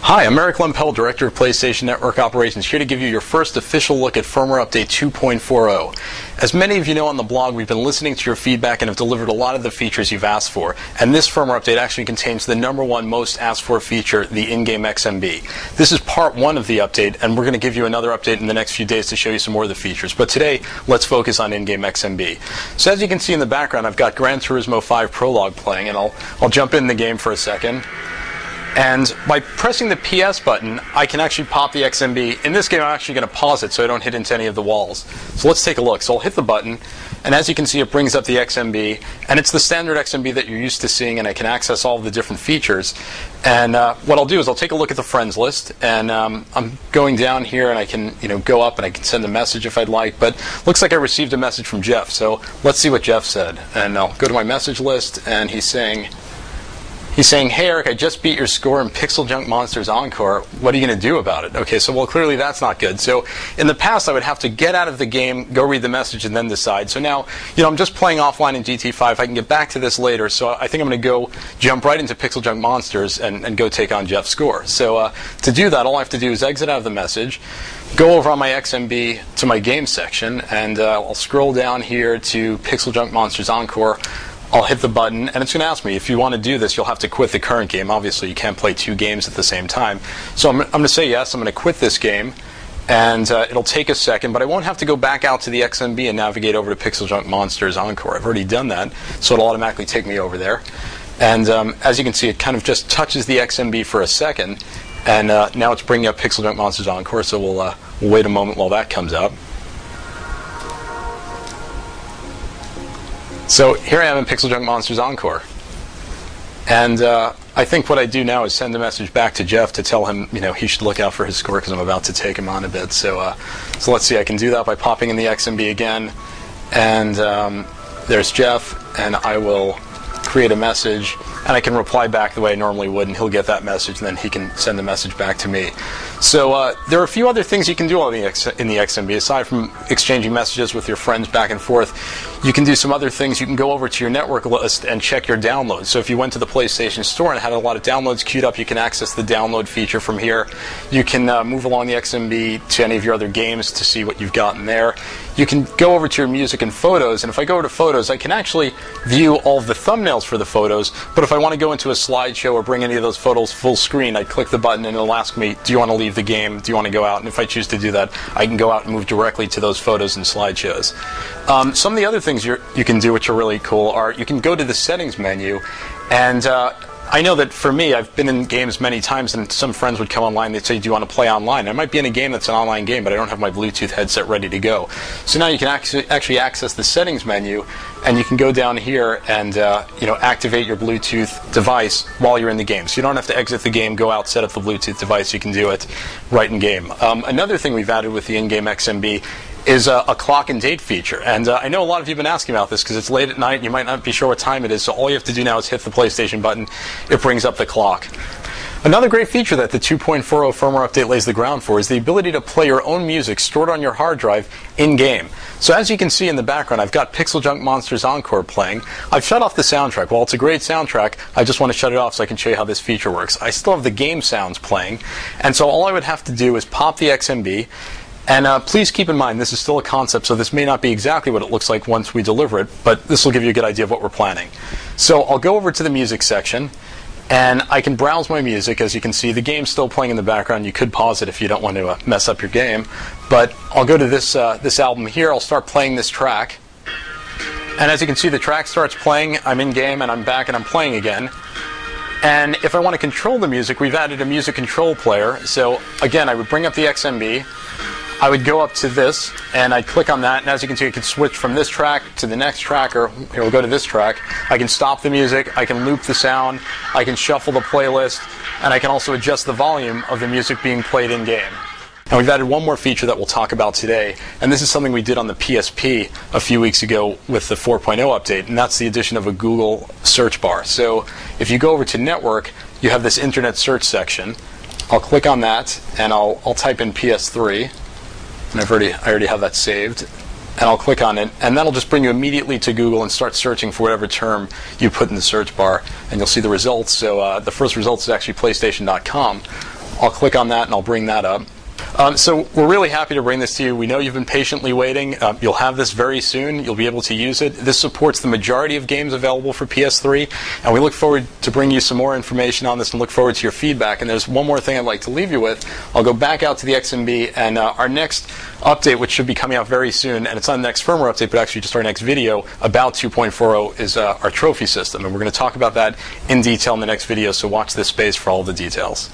Hi, I'm Eric Lempel, Director of PlayStation Network Operations, here to give you your first official look at Firmware Update 2.40. As many of you know on the blog, we've been listening to your feedback and have delivered a lot of the features you've asked for. And this firmware update actually contains the #1 most asked for feature, the in-game XMB. This is part 1 of the update, and we're going to give you another update in the next few days to show you some more of the features. But today, let's focus on in-game XMB. So as you can see in the background, I've got Gran Turismo 5 Prologue playing, and I'll jump in the game for a second. And by pressing the PS button, I can actually pop the XMB. In this game, I'm actually going to pause it so I don't hit into any of the walls. So let's take a look. So I'll hit the button, and as you can see, it brings up the XMB. And it's the standard XMB that you're used to seeing, and I can access all of the different features. And what I'll do is I'll take a look at the friends list, and I'm going down here, and I can go up, and I can send a message if I'd like. But looks like I received a message from Jeff. So let's see what Jeff said. And I'll go to my message list, and he's saying, "Hey Eric, I just beat your score in Pixel Junk Monsters Encore. What are you going to do about it?" Okay, so well, clearly that's not good. So in the past, I would have to get out of the game, go read the message, and then decide. So now, I'm just playing offline in GT5. I can get back to this later. So I think I'm going to jump right into Pixel Junk Monsters and go take on Jeff's score. So to do that, all I have to do is exit out of the message, go over on my XMB to my game section, and I'll scroll down here to Pixel Junk Monsters Encore. I'll hit the button, and it's going to ask me, if you want to do this, you'll have to quit the current game. Obviously, you can't play 2 games at the same time. So I'm going to say yes. I'm going to quit this game, and it'll take a second, but I won't have to go back out to the XMB and navigate over to Pixel Junk Monsters Encore. I've already done that, so it'll automatically take me over there. And as you can see, it kind of just touches the XMB for a second, and now it's bringing up Pixel Junk Monsters Encore, so we'll wait a moment while that comes up. So here I am in Pixel Junk Monsters Encore. And I think what I do now is send a message back to Jeff to tell him, he should look out for his score because I'm about to take him on a bit. So let's see, I can do that by popping in the XMB again. And there's Jeff, and I will create a message, and I can reply back the way I normally would, and he'll get that message, and then he can send the message back to me. So there are a few other things you can do in the XMB. Aside from exchanging messages with your friends back and forth, you can do some other things. You can go over to your network list and check your downloads. So if you went to the PlayStation Store and had a lot of downloads queued up, you can access the download feature from here. You can move along the XMB to any of your other games to see what you've gotten there. You can go over to your music and photos, and if I go over to photos, I can actually view all of the thumbnails for the photos, but if I want to go into a slideshow or bring any of those photos full screen, I'd click the button and it'll ask me, do you want to leave the game? Do you want to go out? And if I choose to do that, I can go out and move directly to those photos and slideshows. Some of the other things you can do which are really cool are you can go to the settings menu, and I know that for me, I've been in games many times, and some friends would come online, they'd say, do you want to play online? I might be in a game that's an online game, but I don't have my Bluetooth headset ready to go. So now you can actually access the settings menu, and you can go down here and activate your Bluetooth device while you're in the game. So you don't have to exit the game, go out, set up the Bluetooth device. You can do it right in game. Another thing we've added with the in-game XMB is a clock and date feature. And I know a lot of you have been asking about this because it's late at night and you might not be sure what time it is, so all you have to do now is hit the PlayStation button. It brings up the clock. Another great feature that the 2.40 firmware update lays the ground for is the ability to play your own music stored on your hard drive in-game. So as you can see in the background, I've got Pixel Junk Monsters Encore playing. I've shut off the soundtrack. While it's a great soundtrack, I just want to shut it off so I can show you how this feature works. I still have the game sounds playing, and so all I would have to do is pop the XMB. And please keep in mind, this is still a concept, so this may not be exactly what it looks like once we deliver it, but this will give you a good idea of what we're planning. So I'll go over to the music section, and I can browse my music. As you can see, the game's still playing in the background. You could pause it if you don't want to mess up your game. But I'll go to this album here. I'll start playing this track. And as you can see, the track starts playing. I'm in game, and I'm back, and I'm playing again. And if I want to control the music, we've added a music control player. So again, I would bring up the XMB. I would go up to this, and I'd click on that, and as you can see, I can switch from this track to the next track, or here we'll go to this track. I can stop the music, I can loop the sound, I can shuffle the playlist, and I can also adjust the volume of the music being played in-game. And we've added one more feature that we'll talk about today, and this is something we did on the PSP a few weeks ago with the 4.0 update, and that's the addition of a Google search bar. So if you go over to Network, you have this Internet search section. I'll click on that, and I'll type in PS3. And I already have that saved, and I'll click on it, and that'll just bring you immediately to Google and start searching for whatever term you put in the search bar, and you'll see the results. So the first result is actually PlayStation.com. I'll click on that and I'll bring that up. So we're really happy to bring this to you. We know you've been patiently waiting. You'll have this very soon. You'll be able to use it. This supports the majority of games available for PS3, and we look forward to bringing you some more information on this and look forward to your feedback. And there's one more thing I'd like to leave you with. I'll go back out to the XMB, and our next update, which should be coming out very soon, and it's not the next firmware update, but actually just our next video about 2.40 is our trophy system. And we're going to talk about that in detail in the next video, so watch this space for all the details.